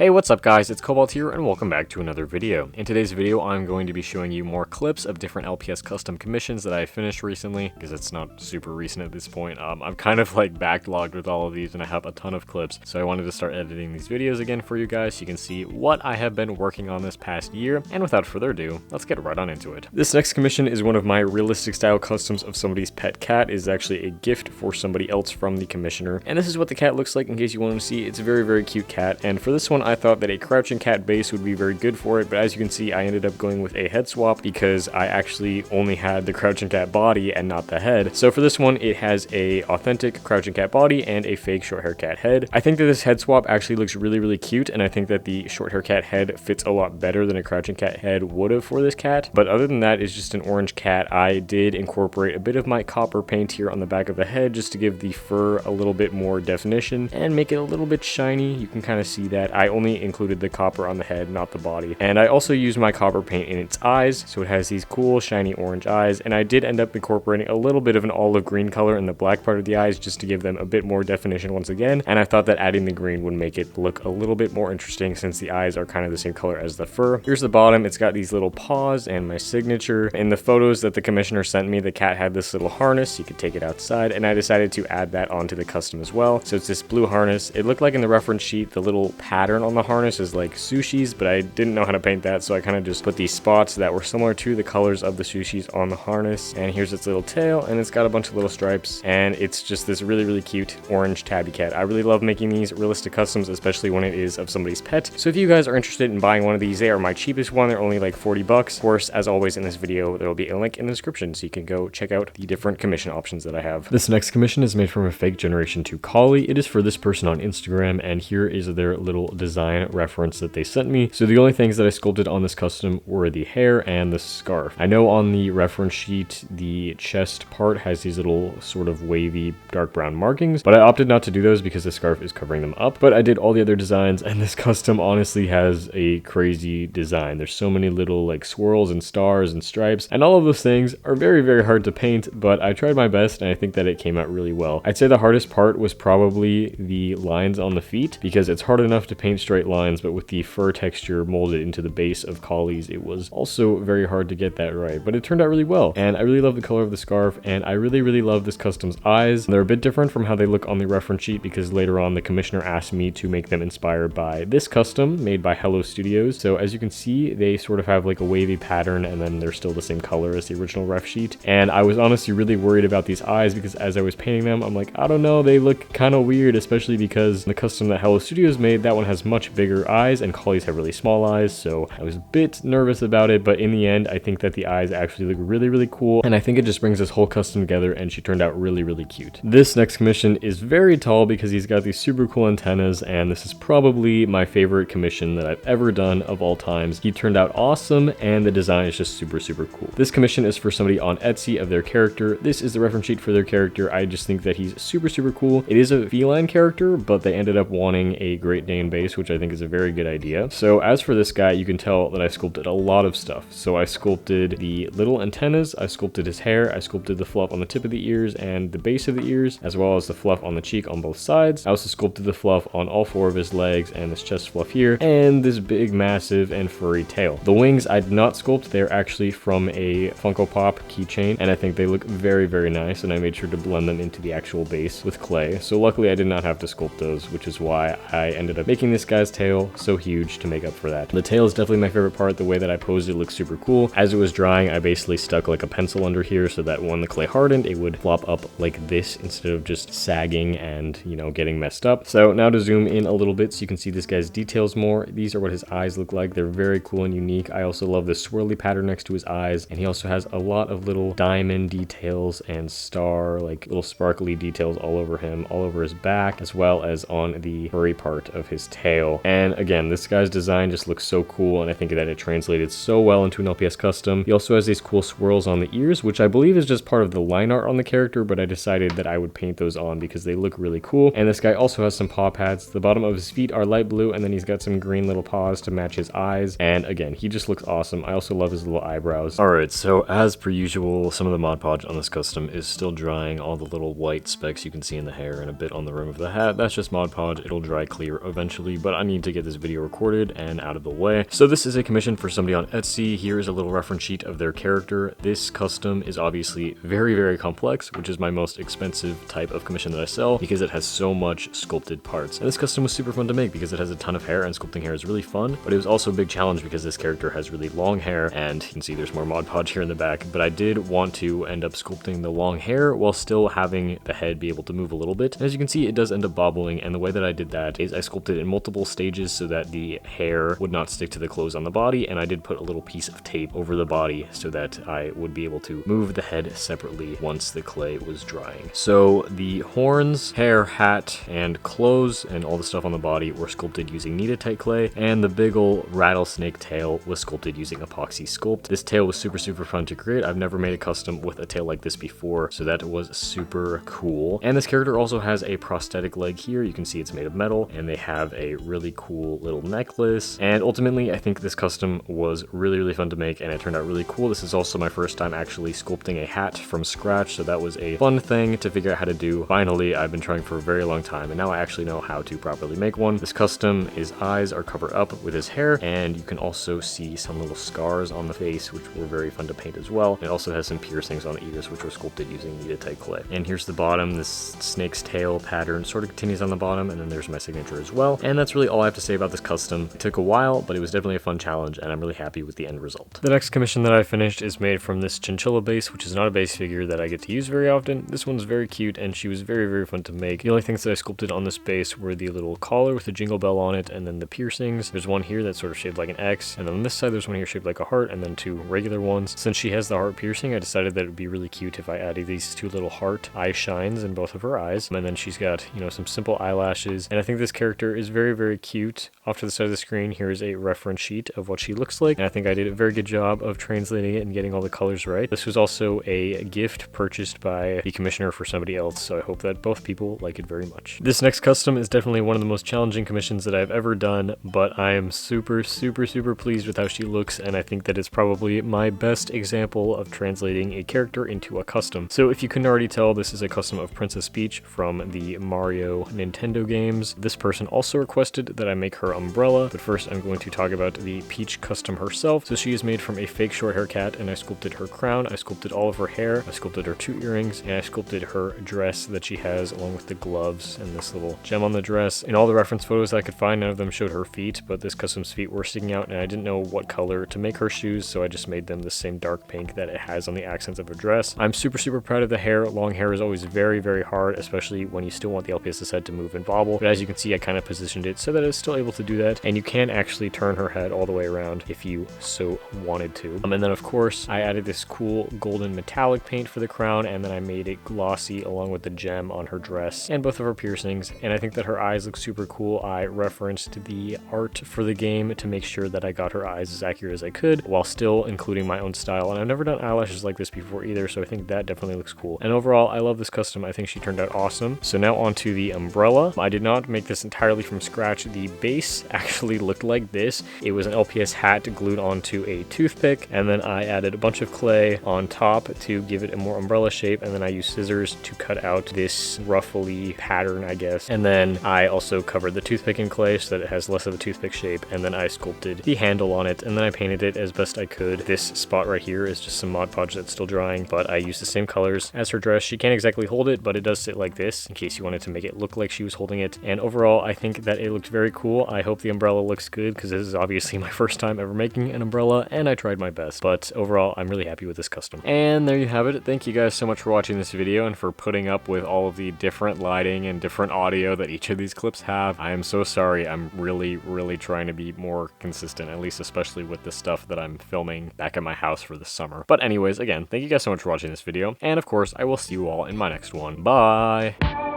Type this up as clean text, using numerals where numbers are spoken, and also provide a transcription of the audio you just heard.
Hey, what's up guys, it's Cobalt here and welcome back to another video. In today's video, I'm going to be showing you more clips of different LPS custom commissions that I finished recently, because it's not super recent at this point. I'm kind of like backlogged with all of these and I have a ton of clips, so I wanted to start editing these videos again for you guys so you can see what I have been working on this past year. And without further ado, let's get right on into it. This next commission is one of my realistic style customs of somebody's pet cat. It is actually a gift for somebody else from the commissioner. And this is what the cat looks like in case you want to see. It's a very, very cute cat. And for this one, I thought that a crouching cat base would be very good for it, but as you can see, I ended up going with a head swap because I actually only had the crouching cat body and not the head. So for this one, it has a authentic crouching cat body and a fake short hair cat head. I think that this head swap actually looks really, really cute, and I think that the short hair cat head fits a lot better than a crouching cat head would have for this cat. But other than that, it's just an orange cat. I did incorporate a bit of my copper paint here on the back of the head just to give the fur a little bit more definition and make it a little bit shiny. You can kind of see that. I only included the copper on the head, not the body. And I also used my copper paint in its eyes, so it has these cool shiny orange eyes, and I did end up incorporating a little bit of an olive green color in the black part of the eyes just to give them a bit more definition once again, and I thought that adding the green would make it look a little bit more interesting since the eyes are kind of the same color as the fur. Here's the bottom. It's got these little paws and my signature. In the photos that the commissioner sent me, the cat had this little harness. You could take it outside, and I decided to add that onto the custom as well. So it's this blue harness. It looked like in the reference sheet the little pattern on the harness is like sushi's, but I didn't know how to paint that, so I kind of just put these spots that were similar to the colors of the sushi's on the harness. And here's its little tail, and it's got a bunch of little stripes, and it's just this really, really cute orange tabby cat. I really love making these realistic customs, especially when it is of somebody's pet. So if you guys are interested in buying one of these, they are my cheapest one. They're only like 40 bucks. Of course, as always in this video, there will be a link in the description so you can go check out the different commission options that I have. This next commission is made from a fake Generation 2 Collie. It is for this person on Instagram, and here is their little design reference that they sent me. So the only things that I sculpted on this custom were the hair and the scarf. I know on the reference sheet, the chest part has these little sort of wavy dark brown markings, but I opted not to do those because the scarf is covering them up. But I did all the other designs, and this custom honestly has a crazy design. There's so many little like swirls and stars and stripes, and all of those things are very, very hard to paint, but I tried my best and I think that it came out really well. I'd say the hardest part was probably the lines on the feet, because it's hard enough to paint straight lines, but with the fur texture molded into the base of Collies, it was also very hard to get that right, but it turned out really well. And I really love the color of the scarf, and I really, really love this custom's eyes. They're a bit different from how they look on the reference sheet because later on the commissioner asked me to make them inspired by this custom made by Hello Studios. So as you can see, they sort of have like a wavy pattern, and then they're still the same color as the original ref sheet. And I was honestly really worried about these eyes because as I was painting them, I'm like, I don't know, they look kind of weird, especially because the custom that Hello Studios made, that one has much bigger eyes and Collies have really small eyes, so I was a bit nervous about it, but in the end, I think that the eyes actually look really, really cool, and I think it just brings this whole custom together, and she turned out really, really cute. This next commission is very tall because he's got these super cool antennas, and this is probably my favorite commission that I've ever done of all times. He turned out awesome, and the design is just super, super cool. This commission is for somebody on Etsy of their character. This is the reference sheet for their character. I just think that he's super, super cool. It is a feline character, but they ended up wanting a Great Dane base, which I think is a very good idea. So as for this guy, you can tell that I sculpted a lot of stuff. So I sculpted the little antennas, I sculpted his hair, I sculpted the fluff on the tip of the ears and the base of the ears, as well as the fluff on the cheek on both sides. I also sculpted the fluff on all four of his legs and this chest fluff here, and this big, massive, and furry tail. The wings I did not sculpt. They're actually from a Funko Pop keychain, and I think they look very, very nice, and I made sure to blend them into the actual base with clay. So luckily I did not have to sculpt those, which is why I ended up making this guy's tail so huge to make up for that. The tail is definitely my favorite part. The way that I posed it looks super cool. As it was drying, I basically stuck like a pencil under here so that when the clay hardened, it would flop up like this instead of just sagging and, you know, getting messed up. So now to zoom in a little bit so you can see this guy's details more. These are what his eyes look like. They're very cool and unique. I also love the swirly pattern next to his eyes, and he also has a lot of little diamond details and star, like little sparkly details all over him, all over his back, as well as on the furry part of his tail. And again, this guy's design just looks so cool, and I think that it translated so well into an LPS custom. He also has these cool swirls on the ears, which I believe is just part of the line art on the character, but I decided that I would paint those on because they look really cool. And this guy also has some paw pads. The bottom of his feet are light blue, and then he's got some green little paws to match his eyes. And again, he just looks awesome. I also love his little eyebrows. Alright, so as per usual, some of the Mod Podge on this custom is still drying. All the little white specks you can see in the hair and a bit on the rim of the hat, that's just Mod Podge. It'll dry clear eventually, but but I need to get this video recorded and out of the way. So this is a commission for somebody on Etsy. Here is a little reference sheet of their character. This custom is obviously very, very complex, which is my most expensive type of commission that I sell because it has so much sculpted parts. And this custom was super fun to make because it has a ton of hair, and sculpting hair is really fun, but it was also a big challenge because this character has really long hair, and you can see there's more Mod Podge here in the back, but I did want to end up sculpting the long hair while still having the head be able to move a little bit. And as you can see, it does end up bobbling, and the way that I did that is I sculpted in multiple stages so that the hair would not stick to the clothes on the body, and I did put a little piece of tape over the body so that I would be able to move the head separately once the clay was drying. So the horns, hair, hat, and clothes, and all the stuff on the body were sculpted using Knead-A-Tight clay, and the big ol' rattlesnake tail was sculpted using epoxy sculpt. This tail was super fun to create. I've never made a custom with a tail like this before, so that was super cool. And this character also has a prosthetic leg here. You can see it's made of metal, and they have a really cool little necklace. And ultimately, I think this custom was really fun to make, and it turned out really cool. This is also my first time actually sculpting a hat from scratch, so that was a fun thing to figure out how to do. Finally, I've been trying for a very long time, and now I actually know how to properly make one. This custom, his eyes are covered up with his hair, and you can also see some little scars on the face, which were very fun to paint as well. It also has some piercings on the ears, which were sculpted using Knead-A-Tight clay. And here's the bottom. This snake's tail pattern sort of continues on the bottom, and then there's my signature as well. And that's really all I have to say about this custom. It took a while, but it was definitely a fun challenge, and I'm really happy with the end result. The next commission that I finished is made from this Chinchilla base, which is not a base figure that I get to use very often. This one's very cute, and she was very fun to make. The only things that I sculpted on this base were the little collar with the jingle bell on it, and then the piercings. There's one here that's sort of shaped like an X, and then on this side there's one here shaped like a heart, and then two regular ones. Since she has the heart piercing, I decided that it would be really cute if I added these two little heart eye shines in both of her eyes. And then she's got, you know, some simple eyelashes, and I think this character is very cute. Off to the side of the screen, here is a reference sheet of what she looks like, and I think I did a very good job of translating it and getting all the colors right. This was also a gift purchased by the commissioner for somebody else, so I hope that both people like it very much. This next custom is definitely one of the most challenging commissions that I've ever done, but I am super pleased with how she looks, and I think that it's probably my best example of translating a character into a custom. So if you couldn't already tell, this is a custom of Princess Peach from the Mario Nintendo games. This person also requested that I make her umbrella, but first I'm going to talk about the Peach custom herself. So she is made from a fake short hair cat, and I sculpted her crown, I sculpted all of her hair, I sculpted her 2 earrings, and I sculpted her dress that she has along with the gloves and this little gem on the dress. In all the reference photos I could find, none of them showed her feet, but this custom's feet were sticking out, and I didn't know what color to make her shoes, so I just made them the same dark pink that it has on the accents of her dress. I'm super proud of the hair. Long hair is always very hard, especially when you still want the LPS's head to move and bobble, but as you can see, I kind of positioned it so that it's still able to do that, and you can actually turn her head all the way around if you so wanted to. And then of course I added this cool golden metallic paint for the crown, and then I made it glossy along with the gem on her dress and both of her piercings, and I think that her eyes look super cool. I referenced the art for the game to make sure that I got her eyes as accurate as I could while still including my own style, and I've never done eyelashes like this before either, so I think that definitely looks cool. And overall, I love this custom. I think she turned out awesome. So now on to the umbrella. I did not make this entirely from scratch. The base actually looked like this. It was an LPS hat glued onto a toothpick, and then I added a bunch of clay on top to give it a more umbrella shape, and then I used scissors to cut out this ruffly pattern, I guess. And then I also covered the toothpick in clay so that it has less of a toothpick shape, and then I sculpted the handle on it, and then I painted it as best I could. This spot right here is just some Mod Podge that's still drying, but I used the same colors as her dress. She can't exactly hold it, but it does sit like this in case you wanted to make it look like she was holding it. And overall, I think that it looked very cool. I hope the umbrella looks good because this is obviously my first time ever making an umbrella, and I tried my best. But overall, I'm really happy with this custom. And there you have it. Thank you guys so much for watching this video and for putting up with all of the different lighting and different audio that each of these clips have. I am so sorry. I'm really trying to be more consistent, at least especially with the stuff that I'm filming back at my house for the summer. But anyways, again, thank you guys so much for watching this video, and of course, I will see you all in my next one. Bye!